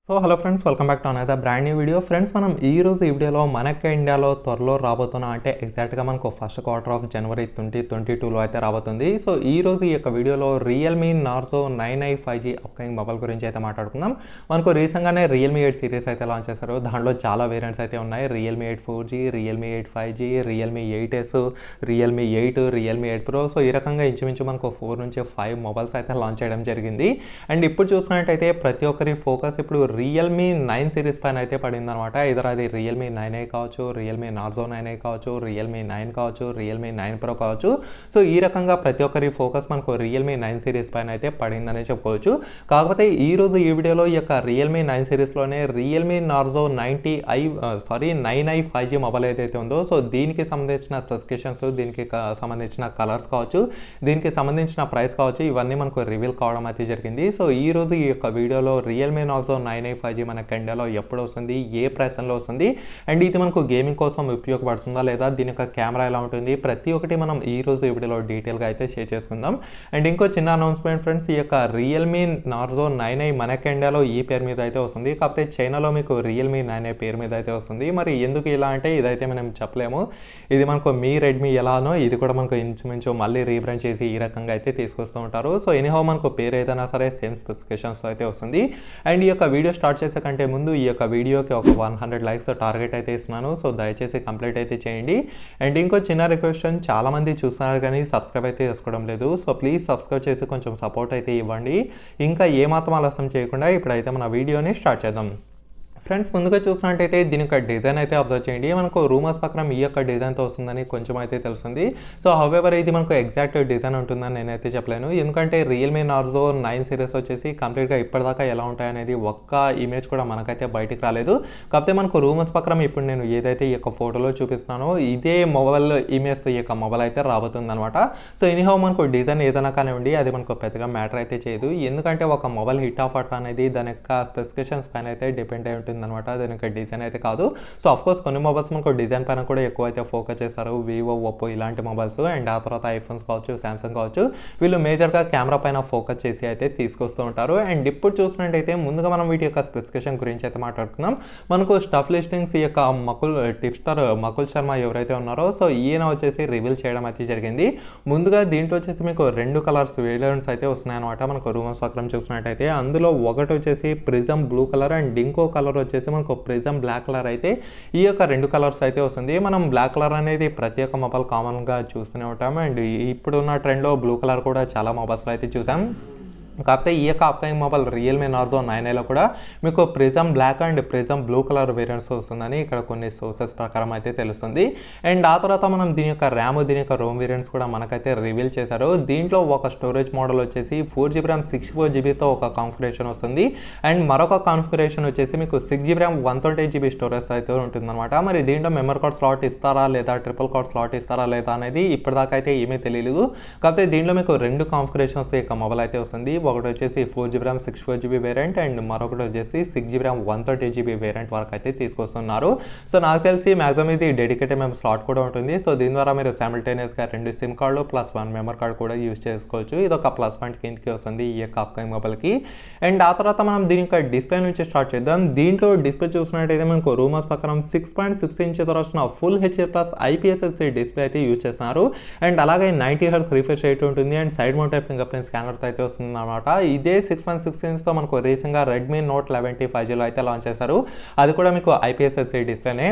So hello friends, welcome back to another brand new video. Friends, మనం ఈ రోజు ఈ వీడియోలో మనకి ఇండియాలో త్వరలో రాబోతున్నా అంటే ఎగ్జాక్ట్గా మనకు ఫస్ట్ క్వార్టర్ ఆఫ్ జనవరి 2022లో అయితే రాబోతుంది. సో ఈ రోజు ఈ యొక్క వీడియోలో Realme narzo 9i 5G upcoming mobile గురించి అయితే మాట్లాడుకుందాం. మనకు రీసెంట్గానే రియల్మీ 8 సిరీస్ అయితే లాంచ్ చేశారు. దాంట్లో చాలా వేరియంట్స్ అయితే ఉన్నాయి. Realme 8 4G, Realme 8 5G, Realme 8s, Realme 8, Realme 8 Pro. So ఈ రకంగా ఇంచుమించు మనకు 4 నుంచి 5 మొబైల్స్ అయితే లాంచ్ చేయడం జరిగింది. అండ్ ఇప్పుడు చూసినట్టయితే ప్రతి ఒక్కరి ఫోకస్ ఇప్పుడు రియల్మీ 9 సిరీస్ పైన అయితే పడింది అనమాట. ఇద్దరు అది రియల్మీ 9i కావచ్చు, రియల్మీ నార్జో 9i కావచ్చు, రియల్మీ 9 కావచ్చు, రియల్మీ 9 Pro కావచ్చు. సో ఈ రకంగా ప్రతి ఒక్కరి ఫోకస్ మనకు రియల్మీ 9 సిరీస్ పైన అయితే పడిందని చెప్పుకోవచ్చు. కాకపోతే ఈ రోజు ఈ వీడియోలో ఈ యొక్క రియల్మీ 9 సిరీస్లోనే realme narzo 9i 5G mobile ఏదైతే ఉందో, సో దీనికి సంబంధించిన స్పెసిఫికేషన్స్, దీనికి సంబంధించిన కలర్స్ కావచ్చు, దీనికి సంబంధించిన ప్రైస్ కావచ్చు, ఇవన్నీ మనకు రివీల్ కావడం అయితే జరిగింది. సో ఈ రోజు ఈ యొక్క వీడియోలో రియల్మీ నార్జో 9i 5G మనకు ఇండియాలో ఎప్పుడు వస్తుంది, ఏ ప్రైస్లో వస్తుంది, అండ్ ఇది మనకు గేమింగ్ కోసం ఉపయోగపడుతుందా లేదా, దీని యొక్క కెమెరా ఎలా ఉంటుంది, ప్రతి ఒక్కటి మనం ఈ రోజు ఈ వీడియోలో డీటెయిల్గా అయితే షేర్ చేసుకుందాం. అండ్ ఇంకో చిన్న అనౌన్స్మెంట్ ఫ్రెండ్స్, ఈ యొక్క రియల్మీ నార్జో 9i మనకు ఇండియాలో ఈ పేరు మీద అయితే వస్తుంది. కాకపోతే చైనాలో మీకు రియల్మీ 9i పేరు మీద అయితే వస్తుంది. మరి ఎందుకు ఇలా అంటే ఇదైతే మనం చెప్పలేము. ఇది మనకు మీ రెడ్మీ ఎలానో ఇది కూడా మనకు ఇంచుమించు మళ్ళీ రీబ్రాండ్ చేసి ఈ రకంగా అయితే తీసుకొస్తూ ఉంటారు. సో ఎనీహౌ మనకు పేరు ఏదైనా సరే సేమ్ స్పెసిఫికేషన్స్ అయితే వస్తుంది. అండ్ ఈ యొక్క వీడియో స్టార్ట్ చేసే కంటే ముందు ఈ యొక్క వీడియోకి ఒక 100 లైక్స్ టార్గెట్ అయితే ఇస్తున్నాను. సో దయచేసి కంప్లీట్ అయితే చేయండి. అండ్ ఇంకో చిన్న రిక్వెస్ట్, చాలామంది చూస్తున్నారు కానీ సబ్స్క్రైబ్ అయితే చేసుకోవడం లేదు. సో ప్లీజ్ సబ్స్క్రైబ్ చేసి కొంచెం సపోర్ట్ అయితే ఇవ్వండి. ఇంకా ఏమాత్రం ఆలస్యం చేయకుండా ఇప్పుడైతే మన వీడియోని స్టార్ట్ చేద్దాం. ఫ్రెండ్స్, ముందుగా చూసినట్టయితే దీని యొక్క డిజైన్ అయితే అబ్జర్వ్ చేయండి. మనకు రూమర్స్ ప్రకారం ఈ యొక్క డిజైన్తో వస్తుందని కొంచెం అయితే తెలుస్తుంది. సో హౌవెవర్ ఇది మనకు ఎగ్జాక్ట్ డిజైన్ ఉంటుందని నేనైతే చెప్పలేను. ఎందుకంటే రియల్మీ నార్జో 9 సిరీస్ వచ్చేసి కంప్లీట్గా ఇప్పటిదాకా ఎలా ఉంటాయనేది ఒక్క ఇమేజ్ కూడా మనకైతే బయటికి రాలేదు. కాకపోతే మనకు రూమర్స్ ప్రకారం ఇప్పుడు నేను ఏదైతే ఈ యొక్క ఫోటోలో చూపిస్తున్నానో ఇదే మొబైల్ ఇమేజ్తో ఈ యొక్క మొబైల్ అయితే రాబోతుంది అనమాట. సో ఎనీహౌ మనకు డిజైన్ ఏదైనా కానివ్వండి, అది మనకు పెద్దగా మ్యాటర్ అయితే చేయదు. ఎందుకంటే ఒక మొబైల్ హిట్ ఆఫ్ అట్ అనేది దాని యొక్క స్పెసిఫికేషన్స్ పైన అయితే డిపెండ్ అయి ఉంటుంది అనమాట, దాని యొక్క డిజైన్ అయితే కాదు. సో అఫ్కోర్స్ కొన్ని మొబైల్స్ మనకు డిజైన్ పైన కూడా ఎక్కువ అయితే ఫోకస్ చేస్తారు. వివో, ఒప్పో ఇలాంటి మొబైల్స్, అండ్ ఆ తర్వాత ఐఫోన్స్ కావచ్చు, శాంసంగ్ కావచ్చు, వీళ్ళు మేజర్గా కెమెరా పైన ఫోకస్ చేసి అయితే తీసుకొస్తూ ఉంటారు. అండ్ ఇప్పుడు చూసినట్టయితే ముందుగా మనం వీటి యొక్క స్పెసిఫికేషన్ గురించి అయితే మాట్లాడుతున్నాం. మనకు స్టఫ్ లిస్టింగ్స్ ఈ యొక్క టిప్స్టర్ మకుల్ శర్మ ఎవరైతే ఉన్నారో, సో ఈయన వచ్చేసి రివీల్ చేయడం అయితే జరిగింది. ముందుగా దీంట్లో వచ్చేసి మీకు 2 కలర్స్ వేరియంట్స్ అయితే వస్తున్నాయి అనమాట. మనకు రూమర్స్ ప్రకారం చూసినట్టయితే అందులో ఒకటి వచ్చేసి ప్రిజం బ్లూ కలర్ అండ్ ఇంకో కలర్ వచ్చేసి మనకు ప్రిజం బ్లాక్ కలర్ అయితే ఈ యొక్క 2 కలర్స్ అయితే వస్తుంది. మనం బ్లాక్ కలర్ అనేది ప్రతి ఒక్క మొబైల్ కామన్గా చూస్తూనే ఉంటాం. అండ్ ఇప్పుడున్న ట్రెండ్లో బ్లూ కలర్ కూడా చాలా మొబైల్స్లో అయితే చూసాం. కాకపోతే ఈ యొక్క అప్కమింగ్ మొబైల్ రియల్మీ నార్జో 9iలో కూడా మీకు prism black and prism blue colour variants వస్తుందని ఇక్కడ కొన్ని సోర్సెస్ ప్రకారం అయితే తెలుస్తుంది. అండ్ ఆ తర్వాత మనం దీని యొక్క ర్యామ్, దీని యొక్క రోమ్ వేరియంట్స్ కూడా మనకైతే రివీల్ చేశారు. దీంట్లో ఒక స్టోరేజ్ మోడల్ వచ్చేసి 4GB ర్యామ్ 64GBతో ఒక కాన్ఫిగరేషన్ వస్తుంది. అండ్ మరొక కాన్ఫిగరేషన్ వచ్చేసి మీకు 6GB ర్యామ్ 128GB స్టోరేజ్ అయితే ఉంటుందన్నమాట. మరి దీంట్లో మెమరీ కార్డ్ స్లాట్ ఇస్తారా లేదా, ట్రిపుల్ కార్డ్ స్లాట్ ఇస్తారా లేదా అనేది ఇప్పటిదాకా అయితే ఏమీ తెలియలేదు. కాకపోతే దీంట్లో మీకు 2 కాన్ఫిగరేషన్స్ యొక్క మొబైల్ అయితే వస్తుంది. ఒకటి వచ్చేసి 4GB RAM 64GB variant and మరొకటి వచ్చేసి 6GB ర్యామ్ 128GB వేరియంట్ వరకు అయితే తీసుకొస్తున్నారు. సో నాకు తెలిసి మ్యాక్సిమం ఇది డెడికేటెడ్ మెమరీ స్లాట్ కూడా ఉంటుంది. సో దీని ద్వారా మీరు సైమల్టేనియస్గా 2 సిమ్ కార్డులు ప్లస్ 1 మెమరీ కార్డ్ కూడా యూజ్ చేసుకోవచ్చు. ఇది ఒక ప్లస్ పాయింట్ కిందకి వస్తుంది ఈ యొక్క అప్కమింగ్ మొబైల్కి. అండ్ ఆ తర్వాత మనం దీని యొక్క డిస్ప్లే నుంచి స్టార్ట్ చేద్దాం. దీంట్లో డిస్ప్లే చూసినట్టయితే మనకు రూమర్స్ ప్రకారం 6.6 ఇంచ్ వస్తున్న full HD plus IPS display అయితే యూజ్ చేస్తున్నారు. అండ్ అలాగే 90Hz రిఫ్రెష్ రేట్ ఉంటుంది. And side mounted finger print scanner అయితే వస్తుంది అన్నమాట. ఇదే 6.6 ఇంచ్తో మనకు రీసెంట్గా రెడ్మీ నోట్ 11T 5Gలో అయితే లాంచ్ చేశారు. అది కూడా మీకు IPS డిస్ప్లేనే.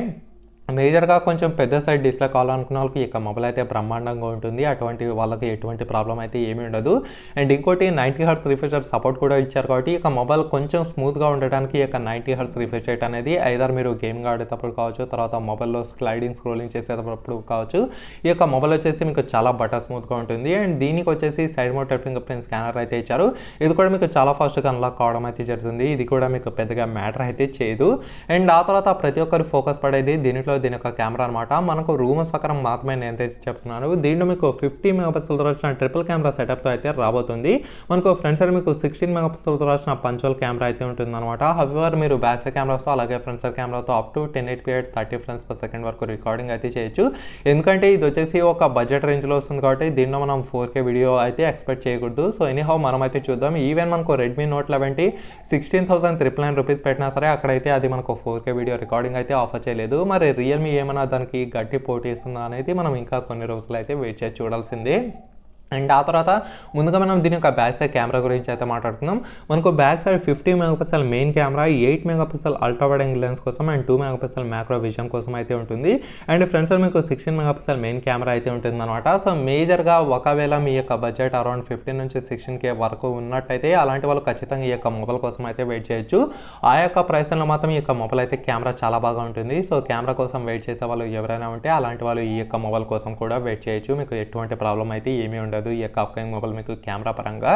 మేజర్గా కొంచెం పెద్ద సైడ్ డిస్ప్లే కావాలనుకున్న వాళ్ళకి ఈ యొక్క మొబైల్ అయితే బ్రహ్మాండంగా ఉంటుంది. అటువంటి వాళ్ళకి ఎటువంటి ప్రాబ్లం అయితే ఏమీ ఉండదు. అండ్ ఇంకోటి 90Hz రిఫ్రెష్ రేట్ సపోర్ట్ కూడా ఇచ్చారు. కాబట్టి ఈ యొక్క మొబైల్ కొంచెం స్మూత్గా ఉండడానికి ఈ యొక్క 90Hz రిఫ్రెష్ రేట్ అనేది ఐదర్ మీరు గేమింగ్ ఆడేటప్పుడు కావచ్చు, తర్వాత మొబైల్లో స్లైడింగ్ స్క్రోలింగ్ చేసేటప్పుడు కావచ్చు, ఈ యొక్క మొబైల్ వచ్చేసి మీకు చాలా బటర్ స్మూత్గా ఉంటుంది. అండ్ దీనికి వచ్చేసి side mounted finger print scanner అయితే ఇచ్చారు. ఇది కూడా మీకు చాలా ఫాస్ట్గా అన్లాక్ కావడం అయితే జరుగుతుంది. ఇది కూడా మీకు పెద్దగా మ్యాటర్ అయితే చేయదు. అండ్ ఆ తర్వాత ప్రతి ఒక్కరు ఫోకస్ పడేది దీంట్లో దీని యొక్క కెమెరా అనమాట. మనకు రూమర్స్ ప్రకారం మాత్రమే నేనైతే చెప్తున్నాను. దీంట్లో మీకు 50 మెగాపిక్సెల్తో వచ్చిన ట్రిపుల్ కెమెరా సెటప్తో అయితే రాబోతుంది. మనకు ఫ్రంట్ సైడ్ మీకు 16 మెగాపిక్సెల్తో వచ్చిన పంచోల్ కెమెరా అయితే ఉంటుందన్నమాట. హవెవర్ మీరు బ్యాక్ సైడ్ కెమెరాతో అలాగే ఫ్రంట్ సైడ్ కెమెరాతో up to 1080p 30 frames per second వరకు రికార్డింగ్ అయితే చేయొచ్చు. ఎందుకంటే ఇది వచ్చేసి ఒక బడ్జెట్ రేంజ్లో వస్తుంది కాబట్టి దీనిలో మనం 4K వీడియో అయితే ఎక్స్పెక్ట్ చేయకూడదు. సో ఎనీహౌ మనం అయితే చూద్దాం. ఈవెన్ మనకు రెడ్మీ నోట్ 11 16,999 రూపీస్ పెట్టినా సరే అక్కడైతే అది మనకు 4K వీడియో రికార్డింగ్ అయితే ఆఫర్ చేయలేదు. మరి రియల్మీ ఏమైనా దానికి గట్టి పోటీ ఇస్తుందా అనేది మనం ఇంకా కొన్ని రోజులు అయితే వెయిట్ చేసి చూడాల్సిందే. అండ్ ఆ తర్వాత ముందుగా మనం దీని యొక్క బ్యాక్ సైడ్ కెమెరా గురించి అయితే మాట్లాడుకుందాం. మనకు back side 50 megapixel main camera, 8 megapixel ultra wide angle lens కోసం అండ్ 2 మెగాపిక్సెల్ మ్యాక్రో విజన్ కోసం అయితే ఉంటుంది. అండ్ ఫ్రంట్ సైడ్ మీకు 16 మెగాపిక్సెల్ మెయిన్ కెమెరా అయితే ఉంటుంది అనమాట. సో మేజర్గా ఒకవేళ మీ యొక్క బడ్జెట్ అరౌండ్ 15 నుంచి 16K వరకు ఉన్నట్టయితే అలాంటి వాళ్ళు ఖచ్చితంగా ఈ యొక్క మొబైల్ కోసం అయితే వెయిట్ చేయొచ్చు. ఆ యొక్క ప్రైస్లో మాత్రం ఈ యొక్క మొబైల్ అయితే కెమెరా చాలా బాగా ఉంటుంది. సో కెమెరా కోసం వెయిట్ చేసే వాళ్ళు ఎవరైనా ఉంటే అలాంటి వాళ్ళు ఈ యొక్క మొబైల్ కోసం కూడా వెయిట్ చేయొచ్చు. మీకు ఎటువంటి ప్రాబ్లం అయితే ఏమీ ఉండదు ఈ యొక్క అప్కమింగ్ మొబైల్ మీకు కెమెరా పరంగా.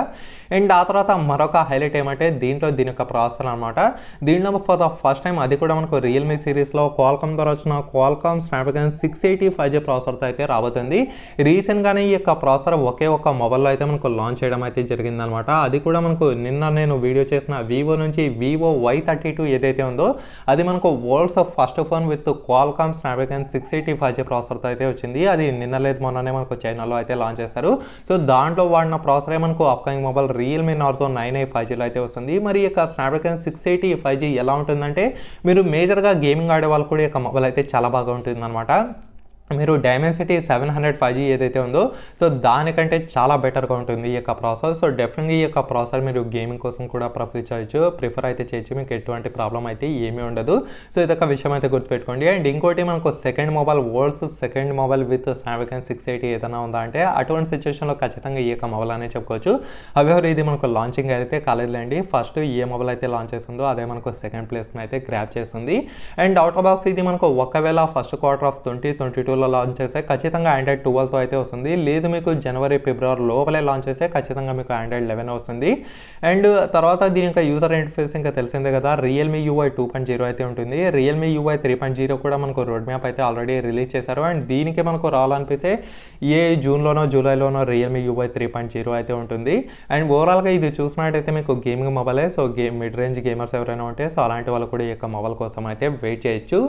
అండ్ ఆ తర్వాత మరొక హైలైట్ ఏమంటే దీని యొక్క ప్రాసెసర్ అనమాట. దీంట్లో ఫర్ ద ఫస్ట్ టైం అది కూడా మనకు రియల్మీ సిరీస్లో క్వాల్కామ్ ద్వారా వచ్చిన క్వాల్కామ్ స్నాప్డ్రాగన్ 680 5G ప్రాసెసర్తో అయితే రాబోతుంది. రీసెంట్గానే ఈ యొక్క ప్రాసెసర్ ఒకే ఒక మొబైల్లో అయితే మనకు లాంచ్ చేయడం అయితే జరిగిందనమాట. అది కూడా మనకు నిన్న నేను వీడియో చేసిన వివో నుంచి వివో Y32 ఏదైతే ఉందో అది మనకు world's first phone with Qualcomm Snapdragon 680 5G ప్రాసెసర్తో అయితే వచ్చింది. అది నిన్న లేదు మొన్ననే మనకు చైనాలో అయితే లాంచ్ చేశారు. సో దాంట్లో వాడిన ప్రాసెసరే మనకు upcoming mobile Realme narzo 9i 5Gలో అయితే వస్తుంది. మరి ఈ యొక్క స్నాప్డ్రాగన్ 680 5G ఎలా ఉంటుందంటే మీరు మేజర్గా గేమింగ్ ఆడే వాళ్ళు కూడా ఈ యొక్క మొబైల్ అయితే చాలా బాగా ఉంటుంది అనమాట. మీరు డైమెన్సిటీ 700 5G ఏదైతే ఉందో సో దానికంటే చాలా బెటర్గా ఉంటుంది ఈ యొక్క ప్రాసెసర్. సో డెఫినెట్గా ఈ యొక్క ప్రాసెసర్ మీరు గేమింగ్ కోసం కూడా ప్రిఫర్ అయితే చేయొచ్చు. మీకు ఎటువంటి ప్రాబ్లం అయితే ఏమీ ఉండదు. సో ఇదొక విషయం అయితే గుర్తుపెట్టుకోండి. అండ్ ఇంకోటి మనకు second mobile world's second mobile with Snapdragon 680 ఏదైనా ఉందా అంటే అటువంటి సిచ్యువేషన్లో ఖచ్చితంగా ఈ యొక్క మొబైల్ అనే చెప్పుకోవచ్చు. హవెవర్ ఇది మనకు లాంచింగ్ అయితే కాలేదులేండి. ఫస్ట్ ఏ మొబైల్ అయితే లాంచ్ చేస్తుందో అదే మనకు సెకండ్ ప్లేస్ని అయితే గ్రాప్ చేస్తుంది. అండ్ అవుట్ ఆఫ్ బాక్స్ ఇది మనకు ఒకవేళ ఫస్ట్ క్వార్టర్ ఆఫ్ 2022 లాంచ్ చేస్తే ఖచ్చితంగా ఆండ్రాయిడ్ 12తో అయితే వస్తుంది. లేదు మీకు జనవరి ఫిబ్రవరి లోపలే లాంచ్ చేస్తే ఖచ్చితంగా మీకు ఆండ్రాయిడ్ 11 వస్తుంది. అండ్ తర్వాత దీని యొక్క యూజర్ ఇంటర్ఫేస్ ఇంకా తెలిసిందే కదా, రియల్మీ UI 2.0 అయితే ఉంటుంది. రియల్మీ UI 3.0 కూడా మనకు రోడ్ మ్యాప్ అయితే ఆల్రెడీ రిలీజ్ చేశారు. అండ్ దీనికి మనకు రావాలనిపిస్తే జూన్లోనో జూలైలోనో రియల్మీ UI 3.0 అయితే ఉంటుంది. అండ్ ఓవరాల్గా ఇది చూసినట్టయితే మీకు గేమింగ్ మొబైలే. సో మిడ్ రేంజ్ గేమర్స్ ఎవరైనా ఉంటే సో అలాంటి వాళ్ళు కూడా ఈ యొక్క మొబైల్ కోసం అయితే వెయిట్ చేయొచ్చు.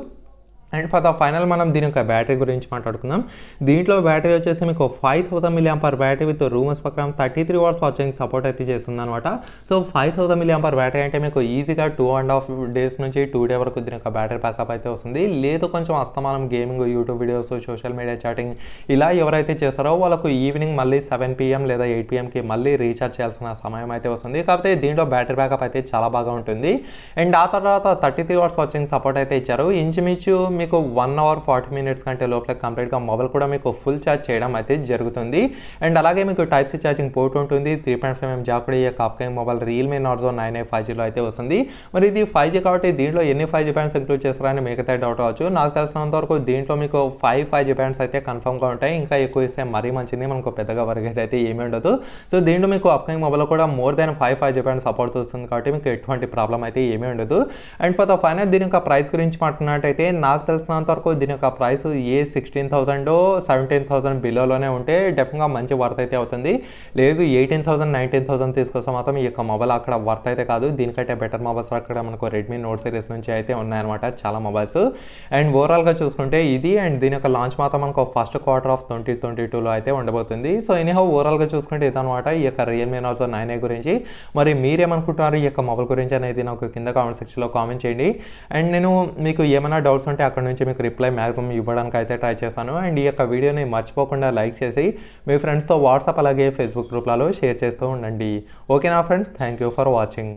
అండ్ ఫర్ ద ఫైనల్ మనం దీని యొక్క బ్యాటరీ గురించి మాట్లాడుకుందాం. దీంట్లో బ్యాటరీ వచ్చేసి మీకు 5000 mAh బ్యాటరీ విత్ రూమర్స్ ప్రకారం 33 watts ఛార్జింగ్ సపోర్ట్ అయితే చేస్తుంది అనమాట. సో 5000 mAh బ్యాటరీ అంటే మీకు ఈజీగా 2.5 days నుంచి 2 days వరకు దీని యొక్క బ్యాటరీ బ్యాకప్ అయితే వస్తుంది. లేదు కొంచెం అస్తమానం gaming, YouTube videos, social media chatting ఇలా ఎవరైతే చేస్తారో వాళ్ళకు ఈవినింగ్ మళ్ళీ 7 PM లేదా 8 PMకి మళ్ళీ రీఛార్జ్ చేయాల్సిన సమయం అయితే వస్తుంది. కాకపోతే దీంట్లో బ్యాటరీ బ్యాకప్ అయితే చాలా బాగా ఉంటుంది. అండ్ ఆ తర్వాత 33 watts ఛార్జింగ్ సపోర్ట్ అయితే ఇచ్చారు. ఇంచుమించు మీకు 1 hour 40 minutes కంటే లోపల కంప్లీట్గా మొబైల్ కూడా మీకు ఫుల్ ఛార్జ్ చేయడం అయితే జరుగుతుంది. అండ్ అలాగే మీకు టైప్ సి ఛార్జింగ్ పోర్ట్ ఉంటుంది. 3.5mm జాక్ కూడా ఈ యొక్క upcoming mobile Realme narzo 9i 5Gలో అయితే వస్తుంది. మరి ఇది 5G కాబట్టి దీంట్లో ఎన్ని 5G బ్యాండ్స్ ఇంక్లూడ్ చేస్తారని మిగతా డౌట్ అవ్వచ్చు. నాకు తెలిసినంత వరకు దీంట్లో మీకు 5G బ్యాండ్స్ అయితే కన్ఫర్మ్గా ఉంటాయి. ఇంకా ఎక్కువ ఇస్తే మరీ మంచిది, మనకు పెద్దగా వరకైతే అయితే ఏమీ ఉండదు. సో దీంట్లో మీకు అప్కమింగ్ మొబైల్ కూడా more than 5G band support వస్తుంది కాబట్టి మీకు ఎటువంటి ప్రాబ్లం అయితే ఏమీ ఉండదు. అండ్ ఫర్ ద ఫైనల్ దీని యొక్క ప్రైస్ గురించి మాట్లాడినట్టయితే నాకు తెలిసినంత వరకు దీని యొక్క ప్రైస్ 16,000 17,000 బిలోలోనే ఉంటే డెఫినెట్గా మంచి వర్త్ అయితే అవుతుంది. లేదు 18,000 19,000 తీసుకొస్తే మాత్రం ఈ యొక్క మొబైల్ అక్కడ వర్త్ అయితే కాదు. దీనికంటే బెటర్ మొబైల్స్ అక్కడ మనకు రెడ్మీ నోట్ సిరీస్ నుంచి అయితే ఉన్నాయన్నమాట చాలా మొబైల్స్. అండ్ ఓవరాల్గా చూసుకుంటే ఇది అండ్ దీని యొక్క లాంచ్ మాత్రం మనకు ఫస్ట్ క్వార్టర్ ఆఫ్ 2022లో అయితే ఉండబోతుంది. సో ఎనీహౌ ఓవరాల్గా చూసుకుంటే ఇదనమాట ఈ యొక్క రియల్మీ నార్జో 9i గురించి. మరి మీరేమనుకుంటున్నారు ఈ యొక్క మొబైల్ గురించి అనేది నాకు కింద కామెంట్ సెక్షన్లో కామెంట్ చేయండి. అండ్ నేను మీకు ఏమైనా డౌట్స్ ఉంటే అక్కడ నుంచి మీకు రిప్లై మ్యాక్సిమం ఇవ్వడానికి అయితే ట్రై చేస్తాను. అండ్ ఈ యొక్క వీడియోని మర్చిపోకుండా లైక్ చేసి మీ ఫ్రెండ్స్తో వాట్సాప్ అలాగే ఫేస్బుక్ గ్రూప్లలో షేర్ చేస్తూ ఉండండి. ఓకేనా friends, thank you for watching.